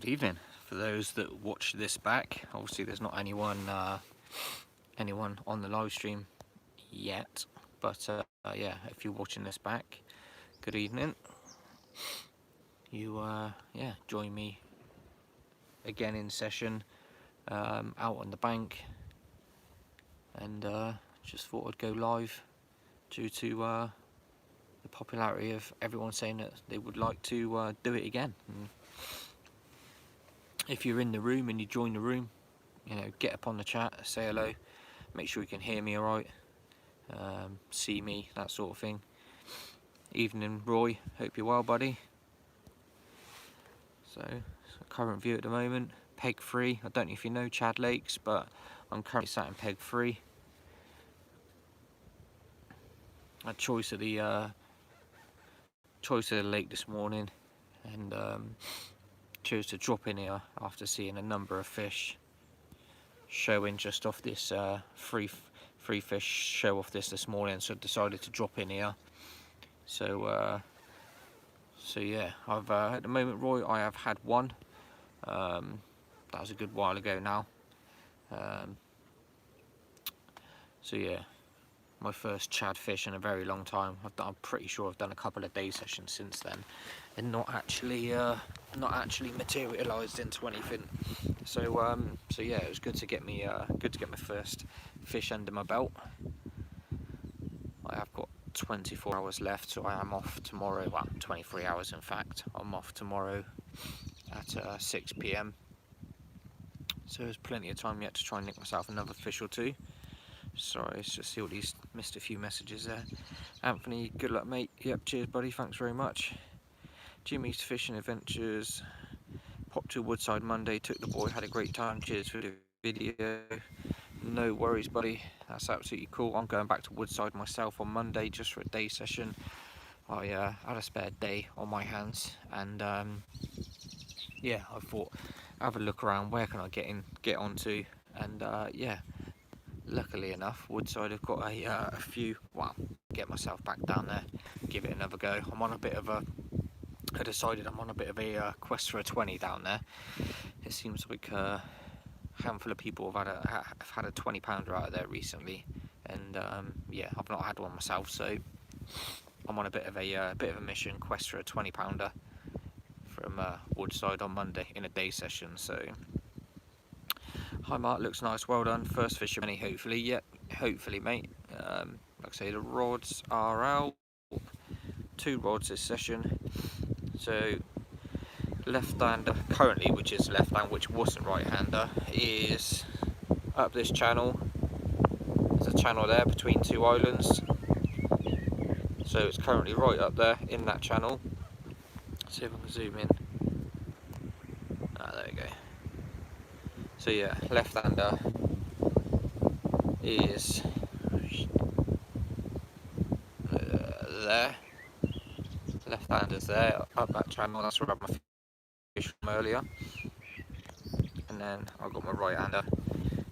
Good evening. For those that watch this back, obviously there's not anyone on the live stream yet, but yeah, if you're watching this back, good evening. You yeah, join me again in session out on the bank, and just thought I'd go live due to the popularity of everyone saying that they would like to do it again. And if you're in the room and you join the room, you know, get up on the chat, say hello, make sure you can hear me alright, see me, that sort of thing. Evening, Roy, hope you're well, buddy. So current view at the moment, peg 3. I don't know if you know Chad Lakes, but I'm currently sat in peg 3. I had choice of the lake this morning, and chose to drop in here after seeing a number of fish showing just off this free fish show off this morning, so I decided to drop in here. So yeah, I've at the moment, Roy, I have had one. That was a good while ago now. So yeah, my first Chad fish in a very long time. I'm pretty sure I've done a couple of day sessions since then, and not actually materialised into anything. So so yeah, it was good to get me my first fish under my belt. I have got 24 hours left, so I am off tomorrow. Well, 23 hours in fact. I'm off tomorrow at 6 PM. So there's plenty of time yet to try and nick myself another fish or two. Sorry, let's just see all these, missed a few messages there. Anthony, good luck mate. Yep, cheers buddy, thanks very much. Jimmy's Fishing Adventures, popped to Woodside Monday, took the boy, had a great time, cheers for the video. No worries buddy, that's absolutely cool. I'm going back to Woodside myself on Monday just for a day session. I had a spare day on my hands, and yeah, I thought have a look around, where can I get onto, and yeah, luckily enough, Woodside have got a few. Well, get myself back down there, give it another go. I'm on a bit of a. I decided I'm on a bit of a quest for a 20 down there. It seems like a handful of people have had a 20-pounder out of there recently, and yeah, I've not had one myself, so I'm on a bit of a mission, quest for a 20-pounder from Woodside on Monday in a day session. So. Hi Mark, looks nice, well done. First fish of many, hopefully. Yep, hopefully mate. Like I say, the rods are out. 2 rods this session. So left-hander currently, which is left-hand, which wasn't right-hander, is up this channel. There's a channel there between 2 islands. So it's currently right up there in that channel. See if I can zoom in. Ah, there we go. So yeah, left-hander is there. Left-hander's there, up that channel. That's where I had my fish from earlier. And then I've got my right-hander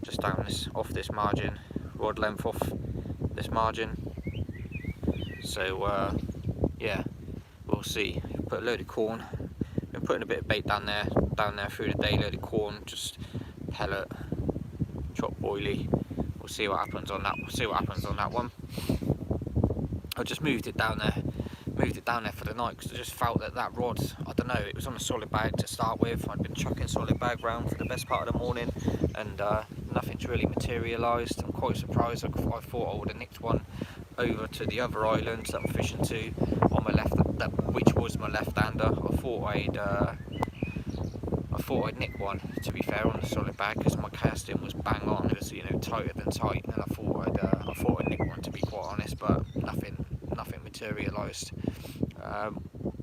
just down this, off this margin, rod length off this margin. So yeah, we'll see. Put a load of corn. Been putting a bit of bait down there through the day. Load of corn, just pellet, chop boilie. We'll see what happens on that. We'll see what happens on that one. I just moved it down there for the night because I just felt that rod, I don't know, it was on a solid bag to start with. I'd been chucking solid bag round for the best part of the morning, and nothing's really materialised. I'm quite surprised. I thought I would have nicked one over to the other island that I'm fishing to on my left, which was my left-hander. I thought I'd nick one, to be fair, on the solid bag, because my casting was bang on. It was, you know, tighter than tight, and I thought I'd nick one, to be quite honest, but nothing materialised.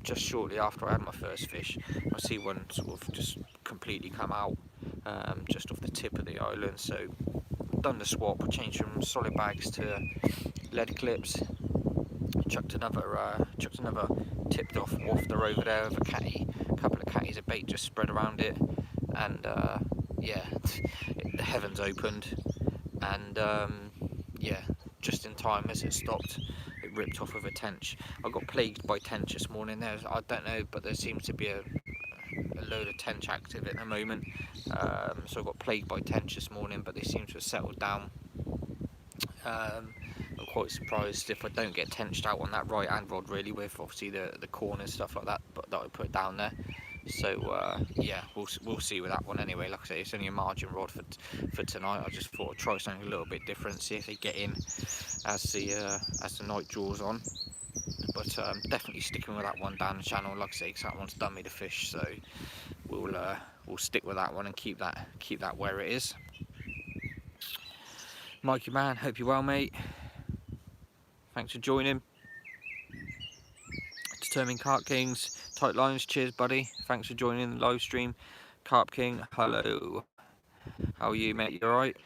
Just shortly after I had my first fish, I see one sort of just completely come out, just off the tip of the island. So done the swap, changed from solid bags to lead clips, chucked another tipped off wafter over there with a catty, a couple of catties of bait just spread around it, and yeah, the heavens opened, and yeah, just in time as it stopped, it ripped off with a tench. I got plagued by tench this morning. I don't know, but there seems to be a load of tench active at the moment. So I got plagued by tench this morning, but they seem to have settled down. I'm quite surprised if I don't get tenched out on that right hand rod, really, with obviously the corners, stuff like that, but that I put down there. So yeah, we'll see with that one anyway. Like I say, it's only a margin rod for tonight. I just thought I'd try something a little bit different, see if they get in as the night draws on. But definitely sticking with that one down the channel, like I say, because that one's done me the fish. So we'll stick with that one and keep that where it is. Mikey man, hope you're well, mate. Thanks for joining. Determined Carp Kings, Tight Lines, cheers buddy. Thanks for joining the live stream. Carp King, hello. How are you, mate? You alright?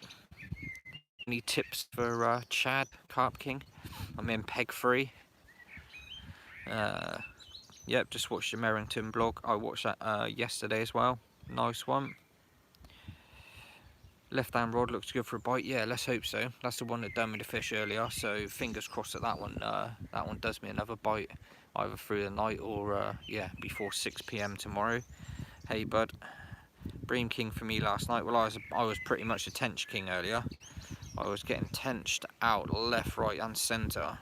Any tips for Chad, Carp King? I'm in peg 3. Yep, just watched your Merrington blog. I watched that yesterday as well. Nice one. Left hand rod looks good for a bite. Yeah, let's hope so. That's the one that done me the fish earlier, so fingers crossed that one does me another bite, either through the night or yeah, before 6 PM tomorrow. Hey bud. Bream King for me last night. Well, I was pretty much a tench king earlier. I was getting tenched out left, right and centre.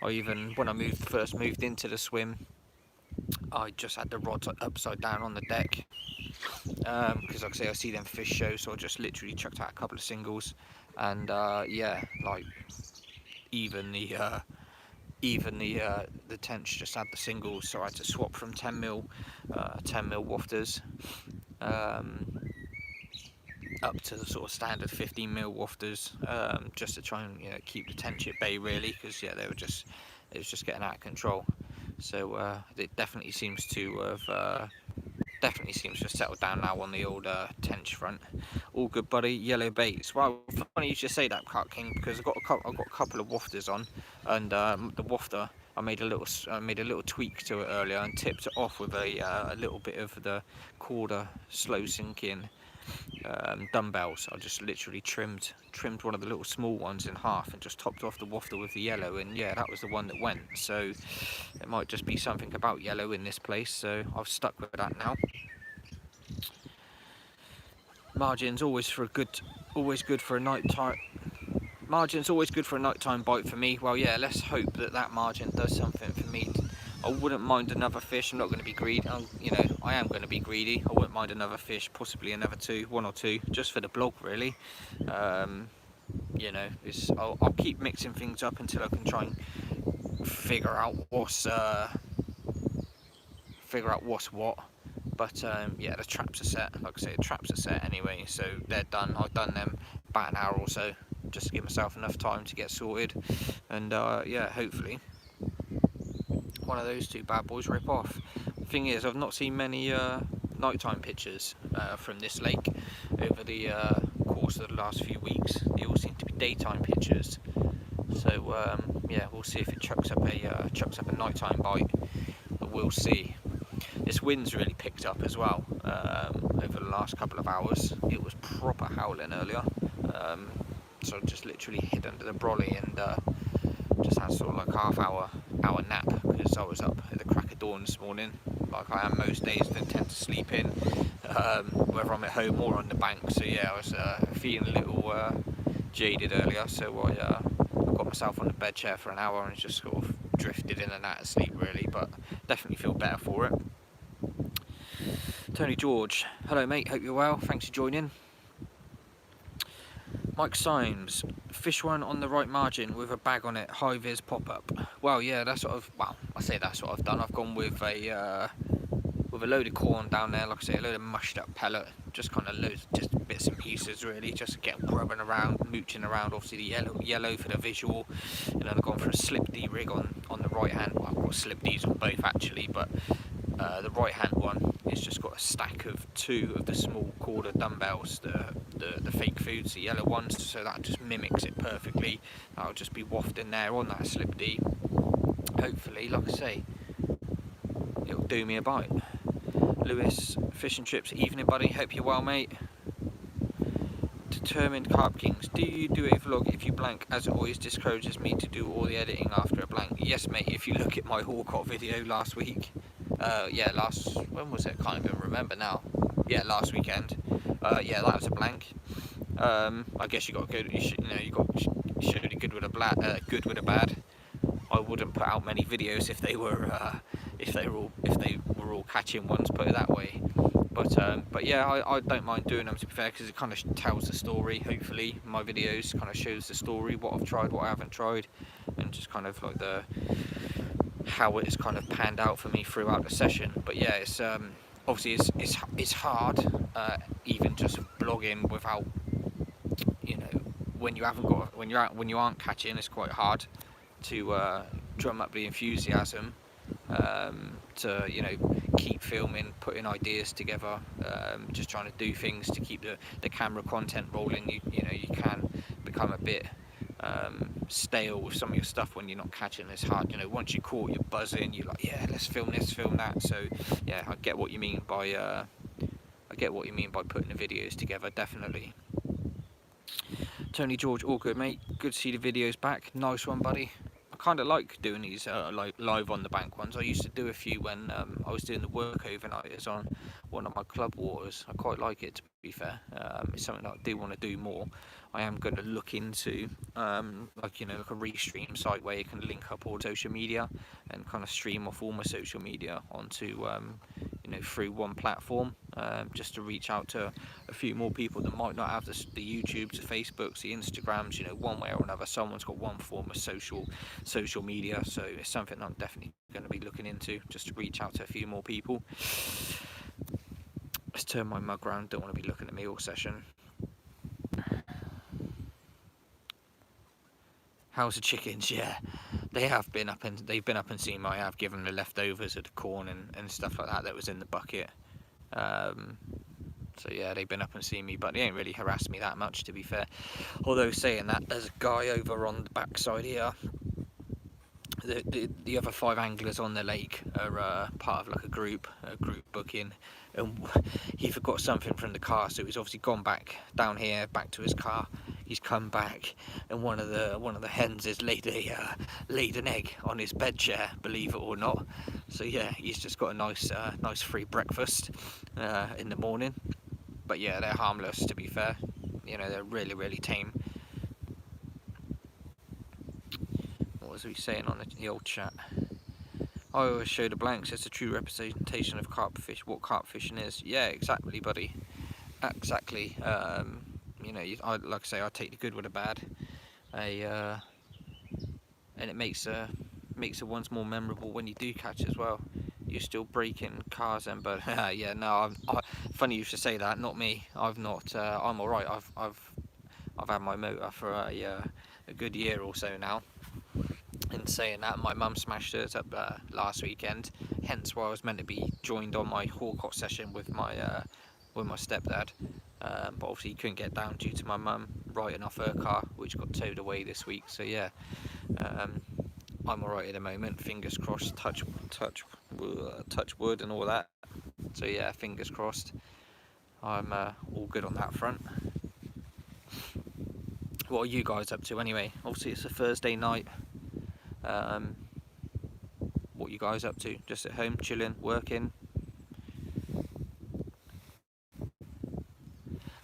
I even, when I first moved into the swim, I just had the rod upside down on the deck, because like I say, I see them fish show, so I just literally chucked out a couple of singles, and yeah, like even the tench just had the singles, so I had to swap from 10mm wafters up to the sort of standard 15mm wafters, just to try and keep the tench at bay, really, because yeah, it was just getting out of control. So it definitely seems to have settled down now on the old tench front. All good, buddy. Yellow baits. Well, funny you should say that, Carp King, because I've got a couple of wafters on, and the wafter, I made a little tweak to it earlier and tipped it off with a little bit of the Corda slow sinking dumbbells. I just literally trimmed one of the little small ones in half and just topped off the wafter with the yellow, and yeah, that was the one that went. So it might just be something about yellow in this place, so I've stuck with that now. Margin's always good for a nighttime. Margin's always good for a nighttime bite for me. Well, yeah, let's hope that margin does something for me. I wouldn't mind another fish. I'm not going to be greedy. I am going to be greedy. I wouldn't mind another fish, possibly another one or two, just for the blog, really. I'll keep mixing things up until I can try and figure out what's what. But yeah, the traps are set. Like I say, the traps are set anyway, so they're done. I've done them about an hour or so, just to give myself enough time to get sorted, and yeah, hopefully one of those two bad boys rip off. The thing is, I've not seen many nighttime pictures from this lake over the course of the last few weeks. They all seem to be daytime pictures. So yeah, we'll see if it chucks up a nighttime bite. But we'll see. This wind's really picked up as well over the last couple of hours. It was proper howling earlier, so I just literally hid under the brolly and just had sort of like half-hour nap, because I was up at the crack of dawn this morning, like I am most days. Don't tend to sleep in, whether I'm at home or on the bank. So yeah, I was feeling a little jaded earlier, so I got myself on the bed chair for an hour and just sort of drifted in and out of sleep, really, but definitely feel better for it. Tony George, hello mate, hope you're well, thanks for joining. Mike Symes, fish one on the right margin with a bag on it, high vis pop up. Well, yeah, that's what I've done. I've gone with a load of corn down there, like I say, a load of mushed up pellet, just kind of just bits and pieces, really, just to get grubbing around, mooching around. Obviously the yellow for the visual, and then I've gone for a slip D rig on the right hand. Well, I've got slip Ds on both actually, but the right hand one is just got a stack of 2 of the small Corda dumbbells, the fake foods, the yellow ones, so that just mimics it perfectly. I'll just be wafting there on that slip D. Hopefully, like I say, it'll do me a bite. Lewis, fish and chips, evening buddy, hope you're well mate. Determined Carp Kings, do you do a vlog if you blank, as it always discourages me to do all the editing after a blank? Yes mate, if you look at my haul caught video last week, Yeah, when was it? Can't even remember now. Yeah, last weekend. Yeah, that was a blank. I guess you got good. You showed a good with good with a bad. I wouldn't put out many videos if they were all catching ones. Put it that way. But yeah, I don't mind doing them, to be fair, because it kind of tells the story. Hopefully, my videos kind of shows the story, what I've tried, what I haven't tried, and just kind of like how it's kind of panned out for me throughout the session. But yeah, it's obviously it's hard, even just blogging without, you know, when you haven't got when you aren't catching, it's quite hard to drum up the enthusiasm, to, you know, keep filming, putting ideas together, just trying to do things to keep the camera content rolling. You know, you can become a bit stale with some of your stuff when you're not catching. It's hard, you know, once you're caught, you're buzzing, you're like, yeah, let's film this, film that. So yeah, I get what you mean by putting the videos together, definitely. Tony George, all good, mate. Good to see the videos back. Nice one, buddy. I kind of like doing these like live on the bank ones. I used to do a few when I was doing the work overnighters on one of my club waters. I quite like it, to be fair. It's something that I do want to do more. I am going to look into like, you know, like a restream site where you can link up all social media and kind of stream off all my social media onto you know, through one platform, just to reach out to a few more people that might not have the YouTubes, the Facebooks, the Instagrams. You know, one way or another, someone's got one form of social media. So it's something I'm definitely going to be looking into, just to reach out to a few more people. Let's turn my mug around. Don't want to be looking at me all session. How's the chickens? Yeah, they've been up and seen me. I have given the leftovers of the corn and stuff like that was in the bucket. So yeah, they've been up and seen me, but they ain't really harassed me that much, to be fair. Although saying that, there's a guy over on the backside here. The other 5 anglers on the lake are part of like a group booking, and he forgot something from the car, so he's obviously gone back down here, back to his car. He's come back, and one of the hens has laid an egg on his bed chair, believe it or not. So yeah, he's just got a nice free breakfast in the morning. But yeah, they're harmless, to be fair. You know, they're really tame. What was we saying on the old chat? I always show the blanks as a true representation of carp fish, what carp fishing is. Yeah, exactly, buddy. Exactly. You know, like I say, I take the good with the bad. And it makes the ones more memorable when you do catch as well. You're still breaking cars, and but yeah, no. Funny you should say that. Not me. I've not. I'm all right. I've had my motor for a good year or so now. In saying that, my mum smashed hers up last weekend, hence why I was meant to be joined on my hawk session with my stepdad, but obviously he couldn't get down due to my mum writing off her car, which got towed away this week. So yeah, I'm alright at the moment, fingers crossed, touch wood and all that. So yeah, fingers crossed, I'm all good on that front. What are you guys up to anyway? Obviously it's a Thursday night. What you guys up to? Just at home, chilling, working?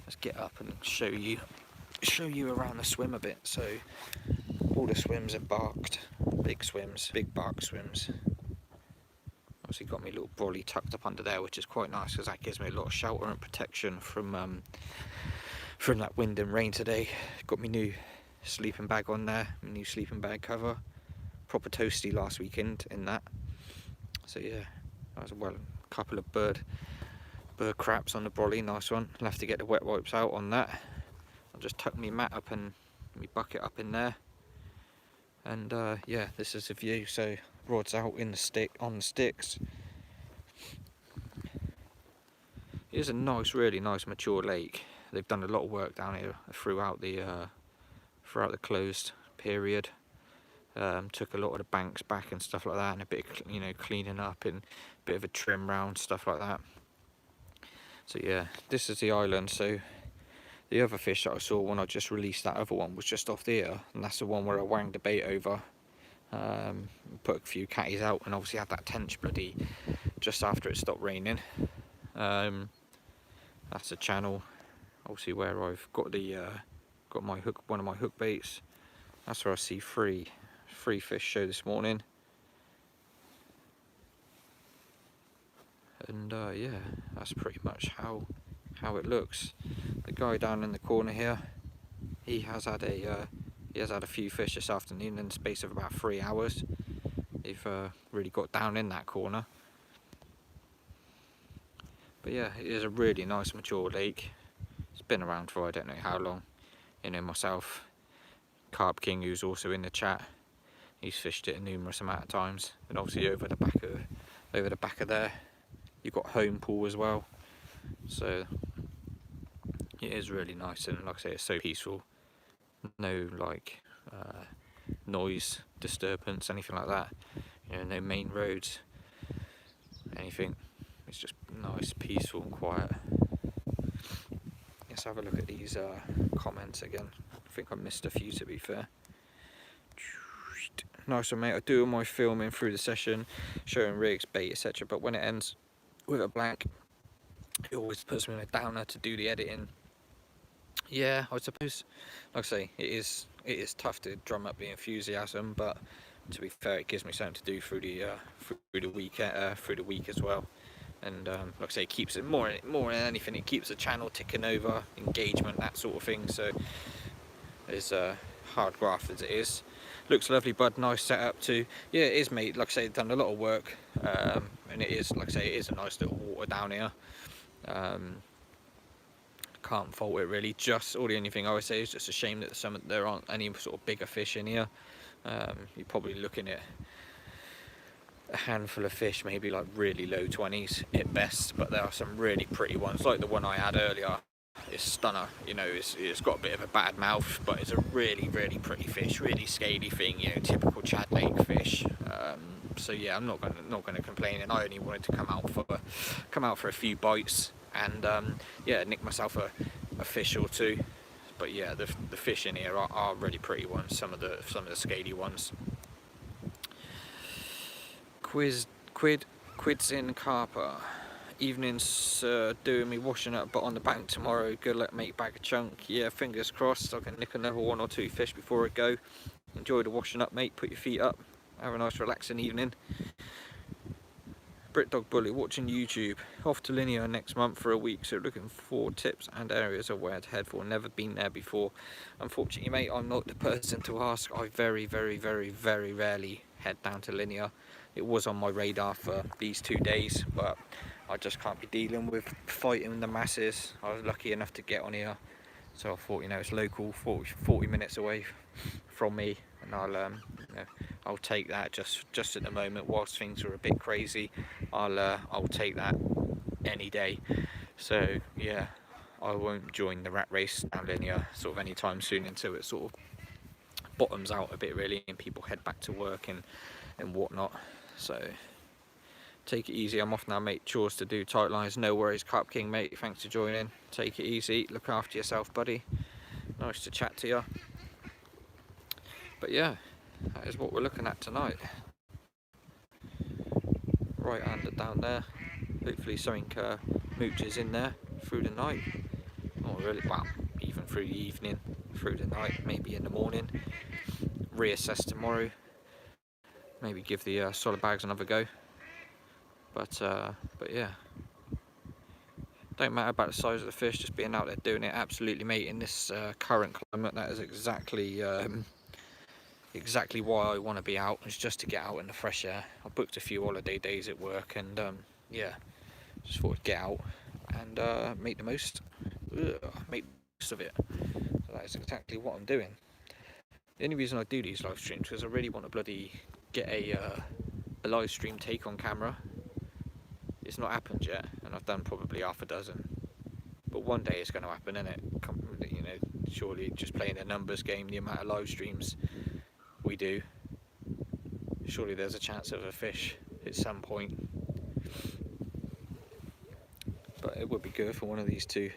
Let's get up and show you around the swim a bit. So all the swims are barked, big bark swims. Obviously got my little brolly tucked up under there, which is quite nice because that gives me a lot of shelter and protection from that wind and rain today. Got my new sleeping bag on there, my new sleeping bag cover. Proper toasty last weekend in that. So yeah, that was a couple of bird craps on the brolly, nice one. I'll have to get the wet wipes out on that. I'll just tuck my mat up and my bucket up in there. And yeah, this is the view. So rod's out on the sticks. It is a really nice mature lake. They've done a lot of work down here throughout the closed period. Took a lot of the banks back and stuff like that, and a bit of, you know, cleaning up and a bit of a trim round, stuff like that. So yeah, this is the island. So the other fish that I saw when I just released that other one was just off there, and that's the one where I wanged the bait over, put a few catties out, and obviously had that tench bloody just after it stopped raining. That's a channel, obviously, where I've got the got my hook, one of my hook baits. That's where I see three fish show this morning. And yeah, that's pretty much how it looks. The guy down in the corner here, he has had a few fish this afternoon in the space of about 3 hours. They've really got down in that corner. But yeah, it is a really nice mature lake. It's been around for I don't know how long. You know, myself, Carp King, who's also in the chat, he's fished it a numerous amount of times. And obviously over the back of there, you've got home pool as well. So it is really nice, and like I say, it's so peaceful. No like noise disturbance, anything like that. You know, no main roads, anything. It's just nice, peaceful and quiet. Let's have a look at these comments again. I think I missed a few, to be fair. Nice one, mate. I do all my filming through the session, showing rigs, bait, etc. But when it ends with a blank, it always puts me in a downer to do the editing. Yeah, I suppose, like I say, it is tough to drum up the enthusiasm, but to be fair, it gives me something to do through the week as well. And like I say, it keeps it more than anything, it keeps the channel ticking over, engagement, that sort of thing. So it's hard graft as it is. Looks lovely, bud. Nice setup too. Yeah, it is, mate. Like I say, done a lot of work, and it is, like I say, it is a nice little water down here. Can't fault it really. Just the only thing I would say is just a shame that there aren't any sort of bigger fish in here. You're probably looking at a handful of fish, maybe like really low 20s at best, but there are some really pretty ones, like the one I had earlier. It's stunner, you know. It's got a bit of a bad mouth, but it's a really pretty fish, really scaly thing, you know, typical Chad Lake fish. So yeah, I'm not gonna complain, and I only wanted to come out for a few bites and yeah, nick myself a fish or two. But yeah, the fish in here are really pretty ones, some of the scaly ones. Quids in Carper. Evenings doing me washing up, but on the bank tomorrow. Good luck, mate. Bag a chunk. Yeah, fingers crossed. I can nick another 1 or 2 fish before I go. Enjoy the washing up, mate. Put your feet up. Have a nice relaxing evening. Brit Dog Bully watching YouTube. Off to Linear next month for a week, so looking for tips and areas of where to head for. Never been there before. Unfortunately, mate, I'm not the person to ask. I very rarely head down to Linear. It was on my radar for these 2 days, but I just can't be dealing with fighting the masses. I was lucky enough to get on here, so I thought, you know, it's local, 40 minutes away from me, and I'll take that just at the moment. Whilst things are a bit crazy, I'll take that any day. So yeah, I won't join the rat race down Linear sort of anytime soon until it sort of bottoms out a bit really, and people head back to work and whatnot. So take it easy. I'm off now, mate. Chores to do, tight lines. No worries, Carp King, mate. Thanks for joining. Take it easy. Look after yourself, buddy. Nice to chat to you. But yeah, that is what we're looking at tonight. Right-hander down there. Hopefully something mooches in there through the night. Not really, well, even through the evening, through the night, maybe in the morning. Reassess tomorrow. Maybe give the solid bags another go. But yeah, don't matter about the size of the fish, just being out there doing it. Absolutely, mate. In this current climate, that is exactly why I want to be out. Is just to get out in the fresh air. I booked a few holiday days at work, and yeah, just thought I'd get out and make the most of it. So that is exactly what I'm doing. The only reason I do these live streams is because I really want to bloody get a live stream take on camera. It's not happened yet, and I've done probably half a dozen. But one day it's going to happen, innit? You know, surely just playing a numbers game, the amount of live streams we do, surely there's a chance of a fish at some point. But it would be good for one of these two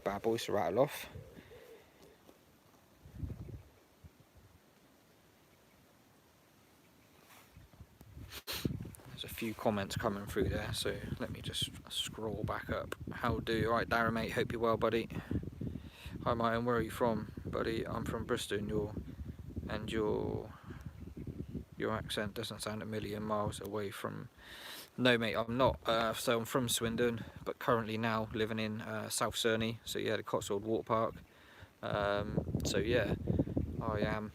bad boys to rattle off. There's a few comments coming through there, so let me just scroll back up. How do? Alright, Darren mate, hope you're well, buddy. Hi Martin, where are you from, buddy? I'm from Bristol, and your accent doesn't sound a million miles away from. No mate, I'm not. So I'm from Swindon, but currently now living in South Cerney, so yeah, the Cotswold Water Park. So yeah, I am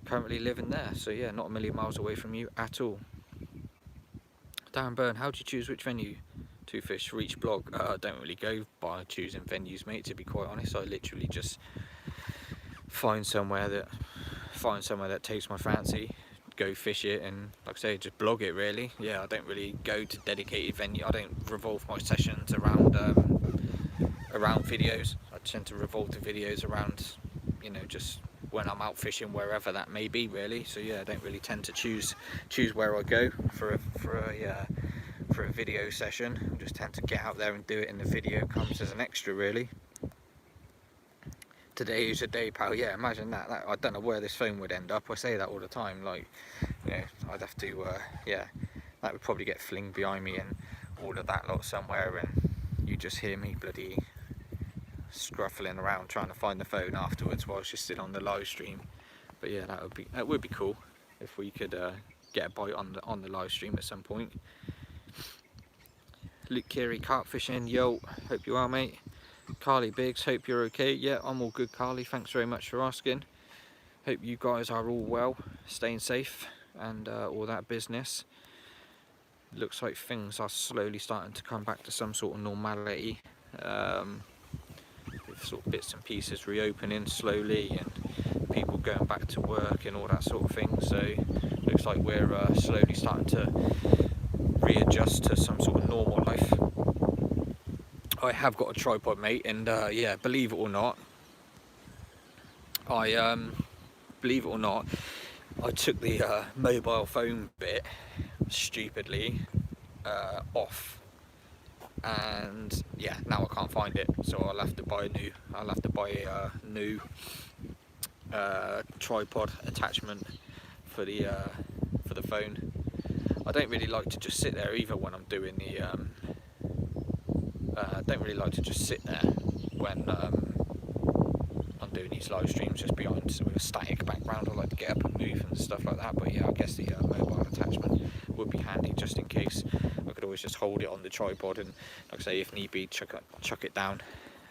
currently living there, so yeah, not a million miles away from you at all. Darren Byrne, how do you choose which venue to fish for each blog? I don't really go by choosing venues, mate, to be quite honest. I literally just find somewhere that takes my fancy, go fish it, and like I say, just blog it really. Yeah, I don't really go to dedicated venue. I don't revolve my sessions around videos. I tend to revolve the videos around, you know, just when I'm out fishing, wherever that may be really. So yeah, I don't really tend to choose where I go for a video session. I just tend to get out there and do it, and the video comes as an extra really. Today is a day, pal. Yeah, imagine that. I don't know where this phone would end up. I say that all the time, like, you know, I'd have to yeah, that would probably get flinged behind me and all of that lot somewhere, and you just hear me bloody scruffling around trying to find the phone afterwards while I was just sitting on the live stream. But yeah, that would be cool if we could get a bite on the live stream at some point. Luke Carey, carp fishing. Yo, hope you are, mate. Carly Biggs, hope you're okay. Yeah, I'm all good, Carly. Thanks very much for asking. Hope you guys are all well, staying safe, and all that business. Looks like things are slowly starting to come back to some sort of normality. With sort of bits and pieces reopening slowly, and people going back to work and all that sort of thing. So looks like we're slowly starting to readjust to some sort of normal life. I have got a tripod, mate, and yeah, believe it or not, I took the mobile phone bit stupidly off, and yeah, now I can't find it, so I'll have to buy a new tripod attachment for the phone. I don't really like to just sit there either when I'm doing the I don't really like to just sit there when I'm doing these live streams just behind with a static background. I like to get up and move and stuff like that. But yeah, I guess the mobile attachment would be handy just in case. I could always just hold it on the tripod and, like I say, if need be, chuck it down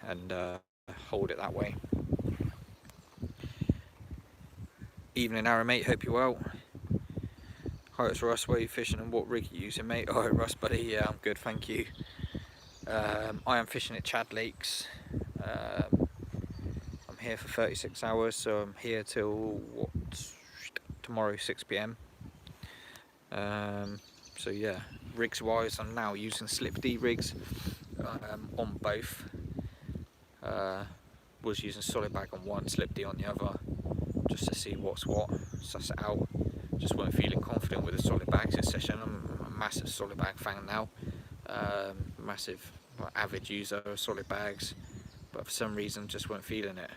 and hold it that way. Evening, Aaron, mate. Hope you're well. Hi, it's Russ. Where are you fishing and what rig are you using, mate? Alright, Russ, buddy. Yeah, I'm good, thank you. I am fishing at Chad Lakes. I'm here for 36 hours, so I'm here till tomorrow 6 PM. So yeah, rigs wise, I'm now using slip D rigs on both. Was using solid bag on one, slip D on the other, just to see what's what, suss it out. Just weren't feeling confident with the solid bags this session. I'm a massive solid bag fan now. Massive avid user of solid bags, but for some reason just weren't feeling it.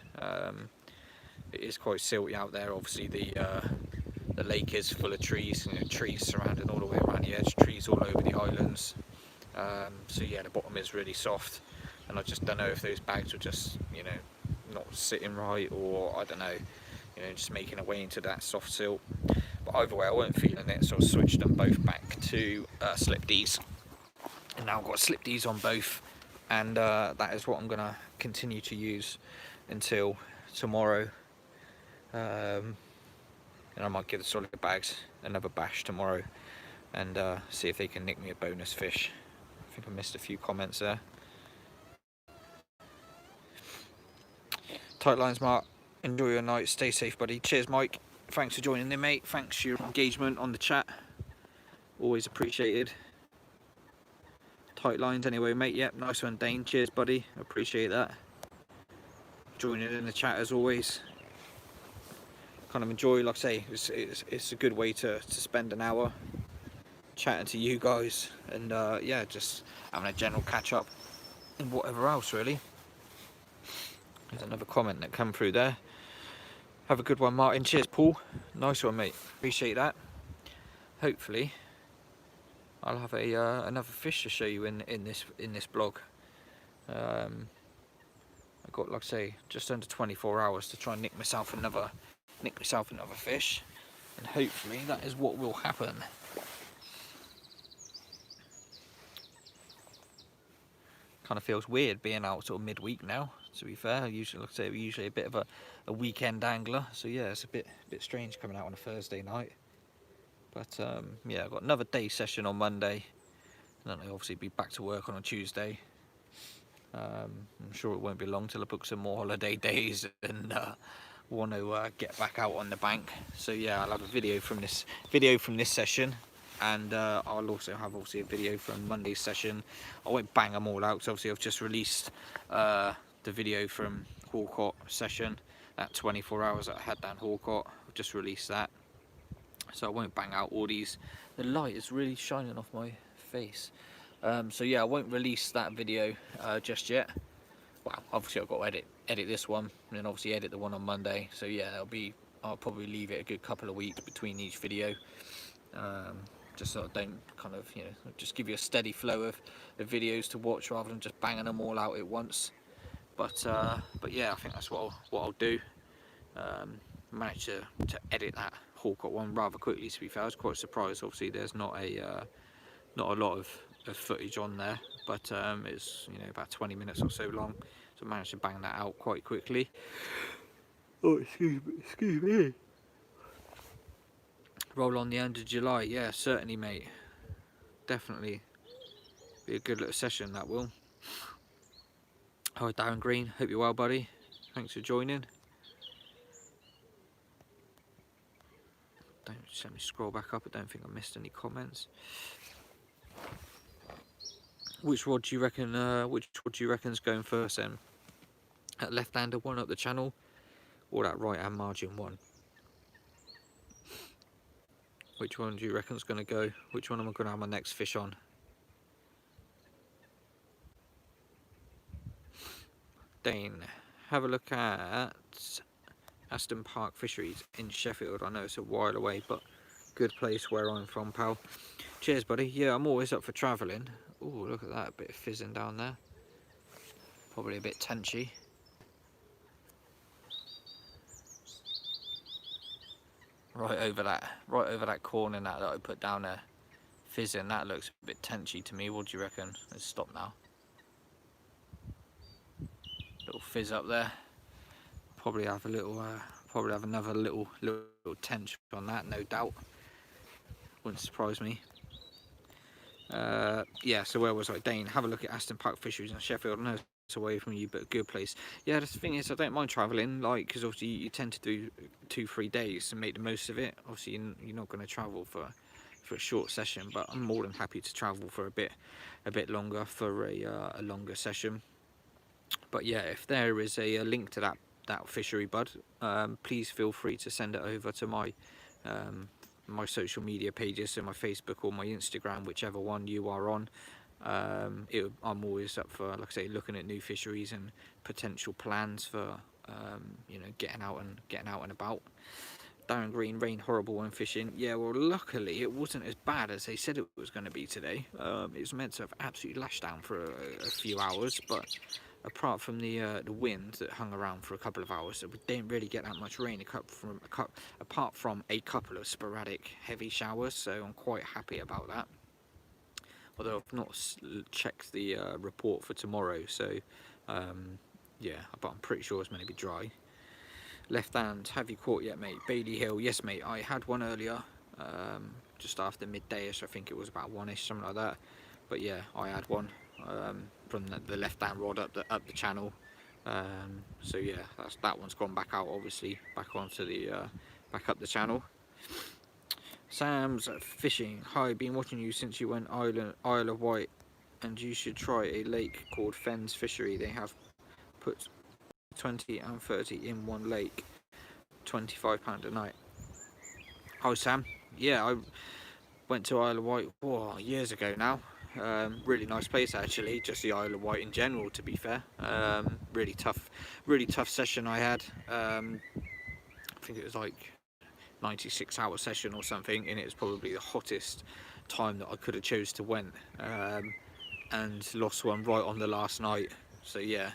It is quite silty out there. Obviously the lake is full of trees, you know, trees surrounding all the way around the edge, trees all over the islands. So yeah, the bottom is really soft, and I just don't know if those bags were just, you know, not sitting right, or I don't know, you know, just making a way into that soft silt. But either way, I wasn't feeling it, so I switched them both back to slip Ds. And now I've got slip Ds on both, and that is what I'm going to continue to use until tomorrow. And I might give the solid bags another bash tomorrow and see if they can nick me a bonus fish. I think I missed a few comments there. Tight lines, Mark. Enjoy your night. Stay safe, buddy. Cheers, Mike. Thanks for joining in, mate. Thanks for your engagement on the chat. Always appreciated. Tight lines anyway, mate. Yep, nice one, Dane. Cheers, buddy. Appreciate that. Joining in the chat as always. Kind of enjoy, like I say, it's a good way to spend an hour chatting to you guys, and yeah, just having a general catch up and whatever else really. There's another comment that come through there. Have a good one, Martin. Cheers, Paul. Nice one, mate. Appreciate that. Hopefully I'll have a another fish to show you in this blog. I've got, like I say, just under 24 hours to try and nick myself another fish, and hopefully that is what will happen. Kind of feels weird being out sort of midweek now, to be fair. Usually, like I say, we're usually a bit of a weekend angler, so yeah, it's a bit strange coming out on a Thursday night. But yeah, I've got another day session on Monday, and then I'll obviously be back to work on a Tuesday. I'm sure it won't be long till I book some more holiday days and want to get back out on the bank. So yeah, I'll have a video from this session, and I'll also have obviously a video from Monday's session. I won't bang them all out, because obviously I've just released the video from Hawcott session, that 24 hours that I had down Hawcott. I've just released that, so I won't bang out all these. The light is really shining off my face. So yeah, I won't release that video just yet. Well, obviously I've got to edit this one, and then obviously edit the one on Monday. So yeah, I'll probably leave it a good couple of weeks between each video, just so I don't kind of, you know, just give you a steady flow of videos to watch rather than just banging them all out at once. But yeah, I think that's what I'll do. Managed to edit that Hawcott one rather quickly, to be fair. I was quite surprised. Obviously there's not a lot of footage on there, but it's, you know, about 20 minutes or so long, so I managed to bang that out quite quickly. Oh, excuse me. Roll on the end of July, yeah, certainly, mate. Definitely be a good little session, that will. Hi, Darren Green. Hope you're well, buddy. Thanks for joining. Don't let me scroll back up. I don't think I missed any comments. Which rod do you reckon? Which rod do you reckon's going first then? That left-hander one up the channel, or that right-hand margin one? Which one do you reckon's going to go? Which one am I going to have my next fish on? Dane, have a look at Aston Park Fisheries in Sheffield. I know it's a while away, but good place where I'm from, pal. Cheers, buddy. Yeah, I'm always up for travelling. Oh, look at that, a bit of fizzing down there. Probably a bit tenchy. Right over that corner that I put down there. Fizzing, that looks a bit tenchy to me. What do you reckon? Let's stop now. Little fizz up there. Probably have a little, probably have another little tench on that, no doubt. Wouldn't surprise me. Yeah, so where was I? Dane, have a look at Aston Park Fisheries in Sheffield. I know it's away from you, but a good place. Yeah, the thing is, I don't mind travelling, like, because obviously you tend to do 2-3 days and make the most of it. Obviously you're not going to travel for a short session, but I'm more than happy to travel for a bit longer for a longer session. But yeah, if there is a link to that fishery, bud, please feel free to send it over to my my social media pages, so my Facebook or my Instagram, whichever one you are on. I'm always up for, like I say, looking at new fisheries and potential plans for you know, getting out and about. Darren Green, rain horrible when fishing. Yeah, well, luckily it wasn't as bad as they said it was going to be today. It was meant to have absolutely lashed down for a few hours, but apart from the wind that hung around for a couple of hours, we didn't really get that much rain apart from a couple of sporadic heavy showers, so I'm quite happy about that. Although I've not checked the report for tomorrow, so yeah, but I'm pretty sure it's going to be dry. Left hand, have you caught yet, mate? Bailey Hill, yes, mate. I had one earlier, just after midday-ish. I think it was about 1ish, something like that. But yeah, I had one from the left-hand rod up the channel. So yeah, that one's gone back out, obviously, back onto the back up the channel. Sam's fishing. Hi, been watching you since you went Isle of Wight, and you should try a lake called Fens Fishery. They have put 20 and 30 in one lake, £25 a night. Hi Sam, yeah, I went to Isle of Wight years ago now. Really nice place actually, just the Isle of Wight in general, to be fair. Really tough session I had. I think it was like 96-hour session or something, and it was probably the hottest time that I could have chose to went, and lost one right on the last night. So yeah,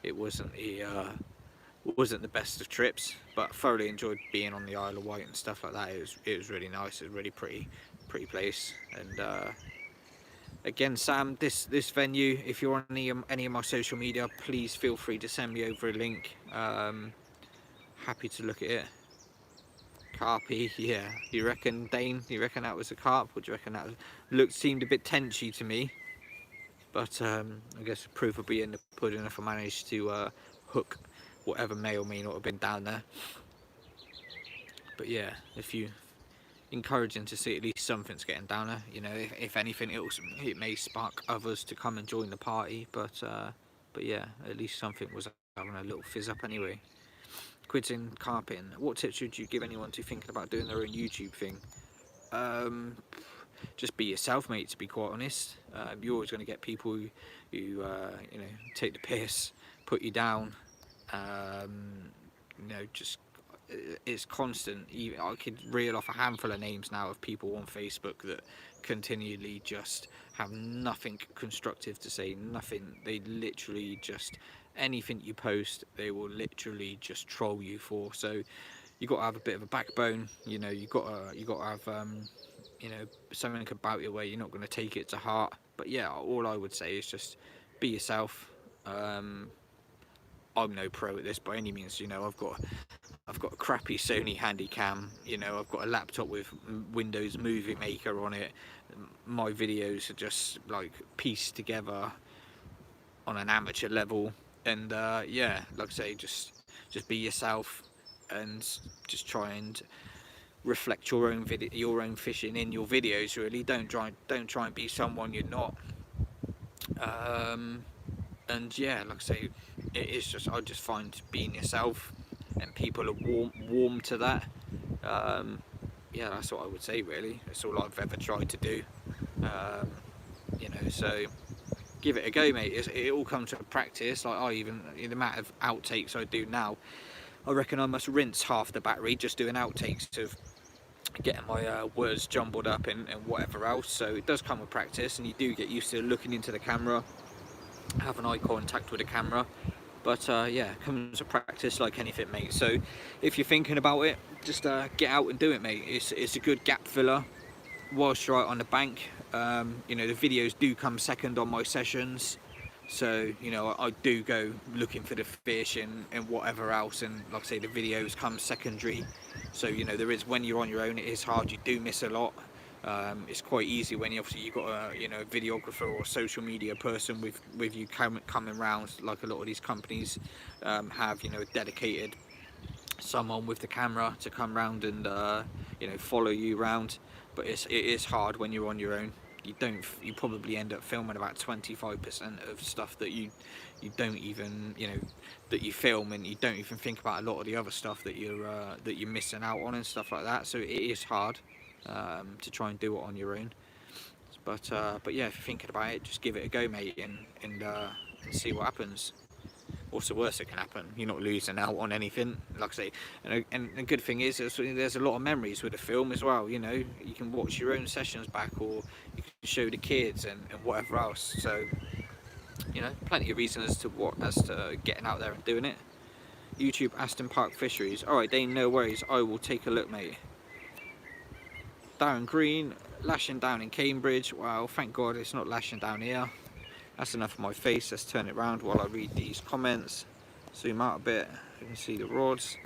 it wasn't the best of trips, but thoroughly enjoyed being on the Isle of Wight and stuff like that. It was really nice. It was really pretty place. And again, Sam, this venue, if you're on any of my social media, please feel free to send me over a link. Happy to look at it. Carpy, yeah. You reckon, Dane? You reckon that was a carp? Or do you reckon that seemed a bit tenchy to me? But I guess the proof will be in the pudding if I manage to hook whatever may or may not have been down there. But yeah, if you encouraging to see at least something's getting down there, you know, if anything, it may spark others to come and join the party. But yeah, at least something was having a little fizz up anyway. Quitting carping. What tips would you give anyone to thinking about doing their own YouTube thing? Just be yourself, mate, to be quite honest. You're always going to get people who you know, take the piss, put you down. You know, just it's constant. I could reel off a handful of names now of people on Facebook that continually just have nothing constructive to say, nothing. They literally just, anything you post, they will literally just troll you for. So you got to have a bit of a backbone, you know. You got to have you know, something about you where you're not going to take it to heart. But yeah, all I would say is just be yourself. I'm no pro at this by any means, you know. I've got a crappy Sony Handycam, you know. I've got a laptop with Windows Movie Maker on it. My videos are just like pieced together on an amateur level, and yeah, like I say, just be yourself and just try and reflect your own fishing in your videos. Really, don't try and be someone you're not. And yeah, like I say, it is just, I just find being yourself, and people are warm to that. Yeah, that's what I would say really. That's all I've ever tried to do. You know, so give it a go, mate. It all comes to practice. Like the amount of outtakes I do now, I reckon I must rinse half the battery just doing outtakes of getting my words jumbled up and whatever else. So it does come with practice, and you do get used to looking into the camera, having eye contact with the camera. But yeah, it comes with practice like anything, mate. So if you're thinking about it, just get out and do it, mate. It's a good gap filler whilst you're out on the bank. You know, the videos do come second on my sessions, so you know, I do go looking for the fish and whatever else, and like I say, the videos come secondary. So you know, there is, when you're on your own, it is hard, you do miss a lot. It's quite easy when you've got a, you know, a videographer or a social media person with you coming around, like a lot of these companies have, you know, a dedicated someone with the camera to come round and you know, follow you around. But it is hard when you're on your own. You probably end up filming about 25% of stuff that you don't even, you know, that you film, and you don't even think about a lot of the other stuff that you're missing out on and stuff like that. So it is hard to try and do it on your own. But yeah, if you're thinking about it, just give it a go, mate, and see what happens. What's the worst that can happen? You're not losing out on anything, like I say. And the good thing is there's a lot of memories with the film as well. You know, you can watch your own sessions back, or you can show the kids and whatever else. So you know, plenty of reasons as to getting out there and doing it. YouTube Aston Park Fisheries. Alright, Dane, no worries, I will take a look, mate. Darren Green, lashing down in Cambridge. Wow, thank God it's not lashing down here. That's enough of my face. Let's turn it around while I read these comments. Zoom out a bit, you can see the rods.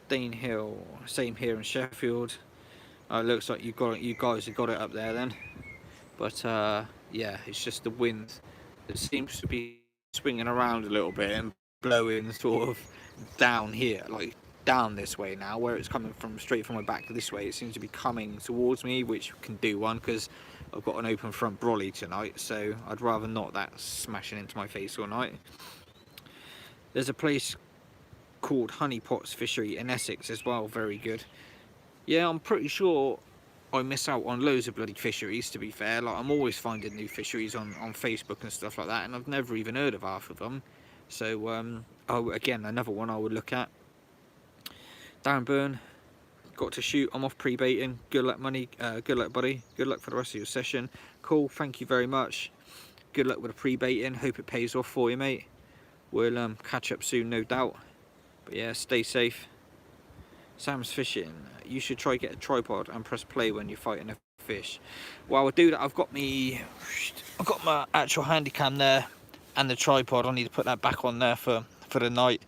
Dane Hill, same here in Sheffield. It looks like you guys have got it up there then. But yeah, it's just the wind that seems to be swinging around a little bit and blowing sort of down here, like down this way now, where it's coming from straight from my back this way. It seems to be coming towards me, which can do one because I've got an open front brolly tonight, so I'd rather not that smashing into my face all night. There's a place called Honeypots Fishery in Essex as well, very good. Yeah, I'm pretty sure I miss out on loads of bloody fisheries, to be fair. Like, I'm always finding new fisheries on Facebook and stuff like that, and I've never even heard of half of them. So oh, again, another one I would look at. Darren Byrne, got to shoot. I'm off pre-baiting. Good luck, money. Good luck, buddy. Good luck for the rest of your session. Cool. Thank you very much. Good luck with the pre-baiting. Hope it pays off for you, mate. We'll catch up soon, no doubt. But yeah, stay safe. Sam's fishing. You should try get a tripod and press play when you're fighting a fish. Well, I'll do that. I've got my actual handy cam there and the tripod. I need to put that back on there for the night.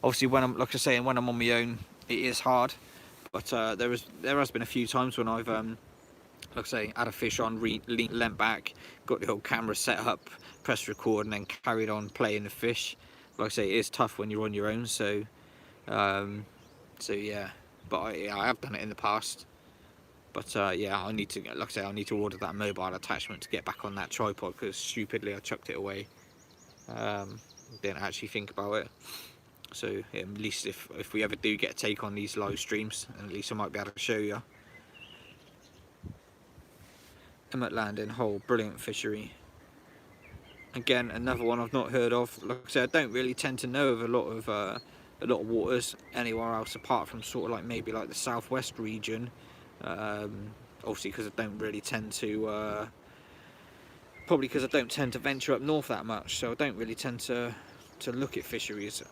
Obviously, when I'm, like I say, when I'm on my own, it is hard. But there has been a few times when I've like I say, had a fish on, leant back, got the whole camera set up, pressed record, and then carried on playing the fish. Like I say, it is tough when you're on your own. So yeah. But I have done it in the past. But yeah, I need to, like I say, I need to order that mobile attachment to get back on that tripod, because stupidly I chucked it away. Didn't actually think about it. So yeah, at least if we ever do get a take on these live streams, at least I might be able to show you. Emmett Landing Hole, brilliant fishery. Again, another one I've not heard of. Like I said, I don't really tend to know of a lot of waters anywhere else apart from sort of like maybe like the southwest region. Obviously, because I don't really tend to. Probably because I don't tend to venture up north that much, so I don't really tend to look at fisheries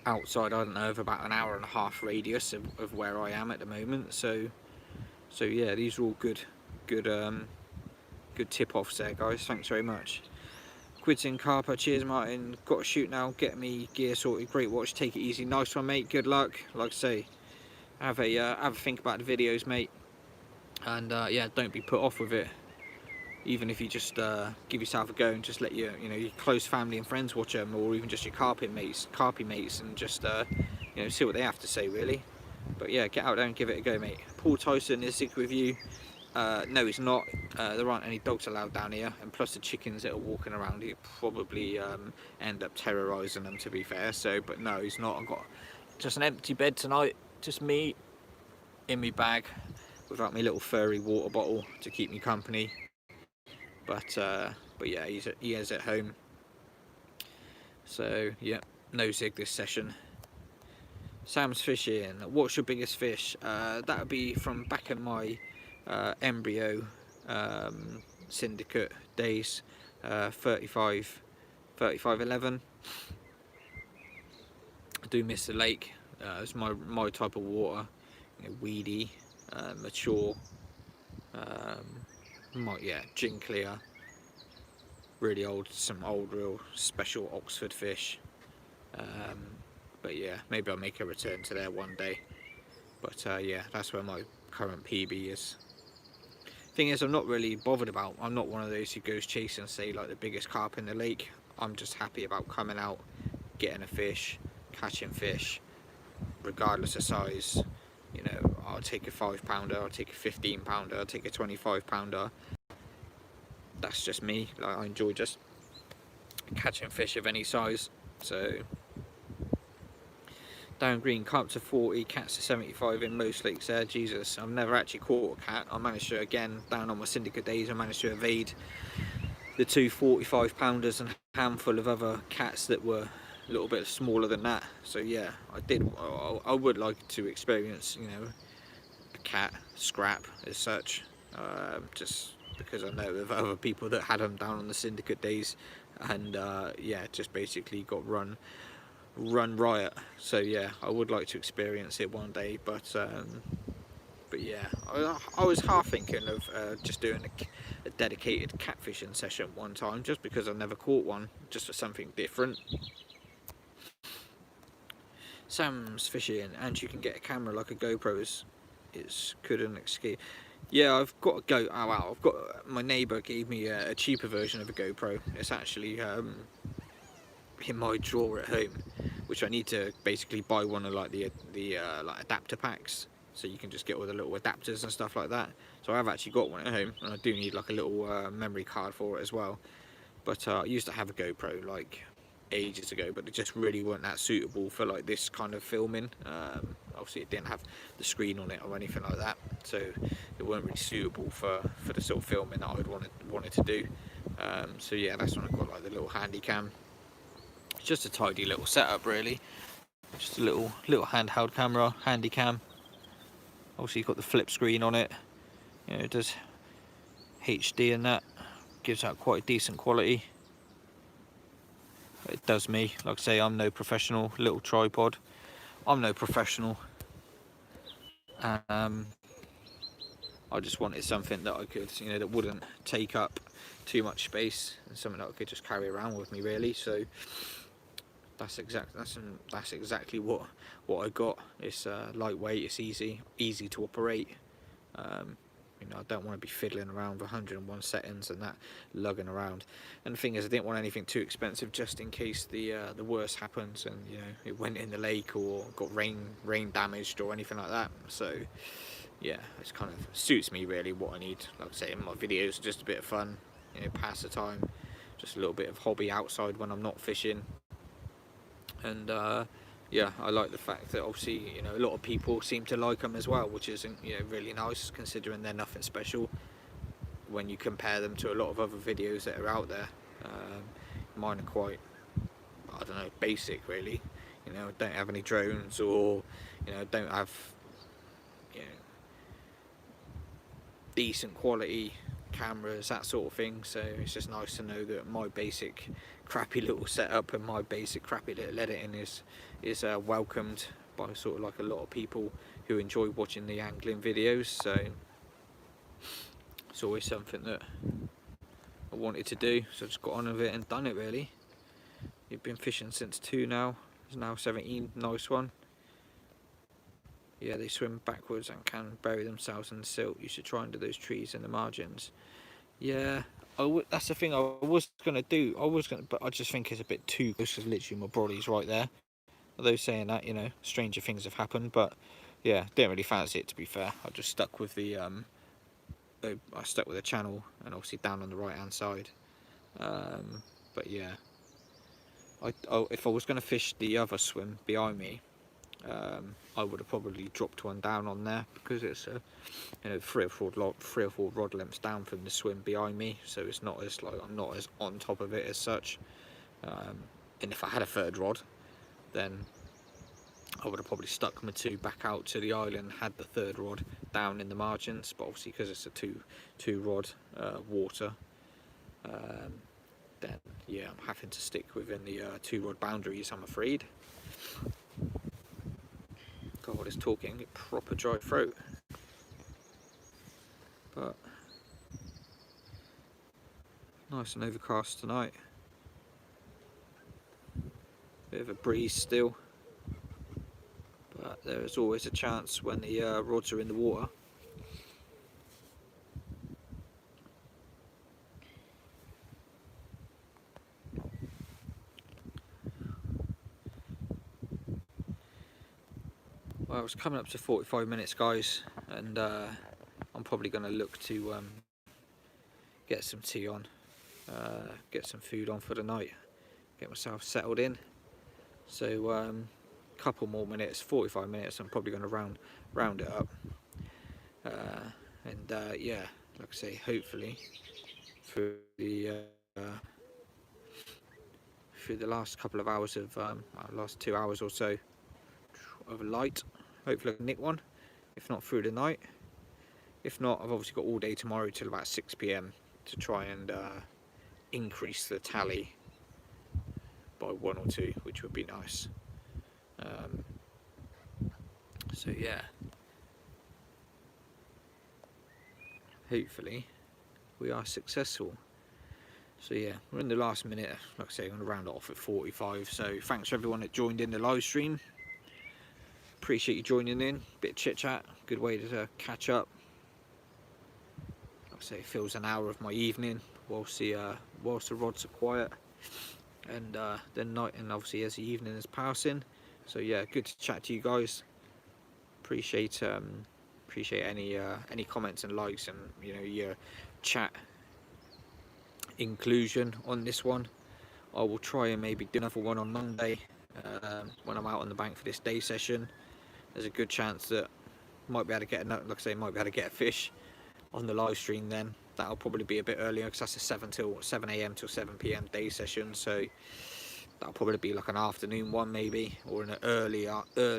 outside, I don't know, of about an hour and a half radius of where I am at the moment. So yeah, these are all good tip-offs there, guys. Thanks very much. Quidson Carper, cheers Martin. Got to shoot now, get me gear sorted. Great watch, take it easy. Nice one, mate. Good luck. Like I say, have a think about the videos, mate, and yeah, don't be put off with it. Even if you just give yourself a go and just let your close family and friends watch them, or even just your carpy mates, and just see what they have to say, really. But yeah, get out there and give it a go, mate. Paul Tyson is sick with you. No, he's not. There aren't any dogs allowed down here, and plus the chickens that are walking around, you probably end up terrorising them, to be fair. So, but no, he's not. I've got just an empty bed tonight, just me in my bag, without my little furry water bottle to keep me company. But yeah, he is at home. So yeah, no zig this session. Sam's fishing. What's your biggest fish? That would be from back in my embryo syndicate days. 35-11. I do miss the lake. It's my type of water. Weedy, mature. Gin clear, really old, some old real special Oxford fish. But yeah, maybe I'll make a return to there one day. But yeah, that's where my current PB is. Thing is, I'm not really bothered about, I'm not one of those who goes chasing, say, like the biggest carp in the lake. I'm just happy about coming out, getting a fish, catching fish, regardless of size. I'll take a 5-pounder, I'll take a 15-pounder, I'll take a 25-pounder. That's just me. Like, I enjoy just catching fish of any size. So down green, carp to 40, cats to 75 in most lakes there. Jesus, I've never actually caught a cat. I managed to, again, down on my syndicate days, I managed to evade the two 45-pounders and a handful of other cats that were a little bit smaller than that. So yeah, I would like to experience, a cat scrap as such, just because I know of other people that had them down on the syndicate days, and yeah, just basically got run riot. So yeah, I would like to experience it one day. But yeah, I was half thinking of just doing a dedicated catfishing session one time, just because I never caught one, just for something different. Sam's fishing, and you can get a camera like a GoPro. Couldn't escape. Yeah, I've got a go. Oh wow, I've got, my neighbour gave me a cheaper version of a GoPro. It's actually in my drawer at home, which I need to basically buy one of like the like adapter packs, so you can just get all the little adapters and stuff like that. So I've actually got one at home, and I do need like a little memory card for it as well. But I used to have a GoPro like ages ago, but it just really weren't that suitable for like this kind of filming. Obviously it didn't have the screen on it or anything like that, so it weren't really suitable for the sort of filming that I'd wanted to do. So yeah, that's when I got like the little handy cam. It's just a tidy little setup, really. Just a little handheld camera, handy cam. Obviously you've got the flip screen on it, you know, it does HD and that, gives out quite a decent quality. It does me, like I say, I'm no professional, little tripod, I'm no professional. I just wanted something that I could, you know, that wouldn't take up too much space, and something that I could just carry around with me, really. So that's exactly what I got. It's lightweight, it's easy to operate. You know, I don't want to be fiddling around with 101 settings and that, lugging around. And the thing is, I didn't want anything too expensive, just in case the worst happens and, you know, it went in the lake or got rain damaged or anything like that. So yeah, it kind of suits me really what I need. Like I say, in my videos are just a bit of fun, you know, pass the time, just a little bit of hobby outside when I'm not fishing. And yeah, I like the fact that obviously, you know, a lot of people seem to like them as well, which is, you know, really nice, considering they're nothing special when you compare them to a lot of other videos that are out there. Mine are quite, I don't know, basic really. You know, don't have any drones, or, you know, don't have, you know, decent quality cameras, that sort of thing. So it's just nice to know that my basic crappy little setup and my basic crappy little editing is welcomed by sort of like a lot of people who enjoy watching the angling videos. So it's always something that I wanted to do, so I just got on with it and done it really. You've been fishing since 2 now, it's now 17, nice one. Yeah, they swim backwards and can bury themselves in the silt. You should try under those trees in the margins. Yeah, that's the thing I was going to do. But I just think it's a bit too close, because literally my body's right there. Although saying that, you know, stranger things have happened. But yeah, didn't really fancy it, to be fair. I just stuck with the channel, and obviously down on the right hand side. But yeah, if I was going to fish the other swim behind me, I would have probably dropped one down on there, because it's you know, three or four rod lengths down from the swim behind me, so it's not as like, I'm not as on top of it as such. And if I had a third rod, then I would have probably stuck my 2 back out to the island, had the third rod down in the margins. But obviously, because it's a two rod water, then yeah, I'm having to stick within the 2 rod boundaries, I'm afraid. God, it's talking proper dry throat. But nice and overcast tonight. Bit of a breeze still, but there is always a chance when the rods are in the water. Well, it's coming up to 45 minutes, guys, and I'm probably going to look to get some tea on, get some food on for the night, get myself settled in. So couple more minutes, 45 minutes, I'm probably going to round it up. And yeah, like I say, hopefully through the last couple of hours of last 2 hours or so of light, hopefully I can nick one, if not through the night. If not, I've obviously got all day tomorrow till about 6 PM to try and increase the tally by 1 or 2, which would be nice. So yeah, hopefully we are successful. So yeah, we're in the last minute. Like I say, I'm going to round it off at 45. So thanks for everyone that joined in the live stream. Appreciate you joining in. Bit of chit chat, good way to catch up. Like I say, it fills an hour of my evening whilst the rods are quiet, and then night, and obviously as the evening is passing. So yeah, good to chat to you guys. Appreciate any comments and likes, and you know, your chat inclusion on this one. I will try and maybe do another one on Monday when I'm out on the bank for this day session. There's a good chance that might be able to get like I say, might be able to get a fish on the live stream. Then that'll probably be a bit earlier, because that's a 7 AM till 7 PM day session. So that'll probably be like an afternoon one maybe, or an early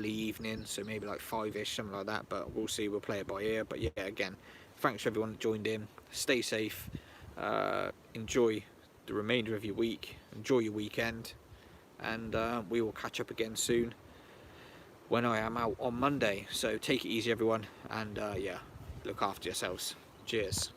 evening, so maybe like 5ish, something like that, but we'll see, we'll play it by ear. But yeah, again, thanks for everyone that joined in. Stay safe, enjoy the remainder of your week, enjoy your weekend, and we will catch up again soon when I am out on Monday. So take it easy everyone, and yeah, look after yourselves. Cheers.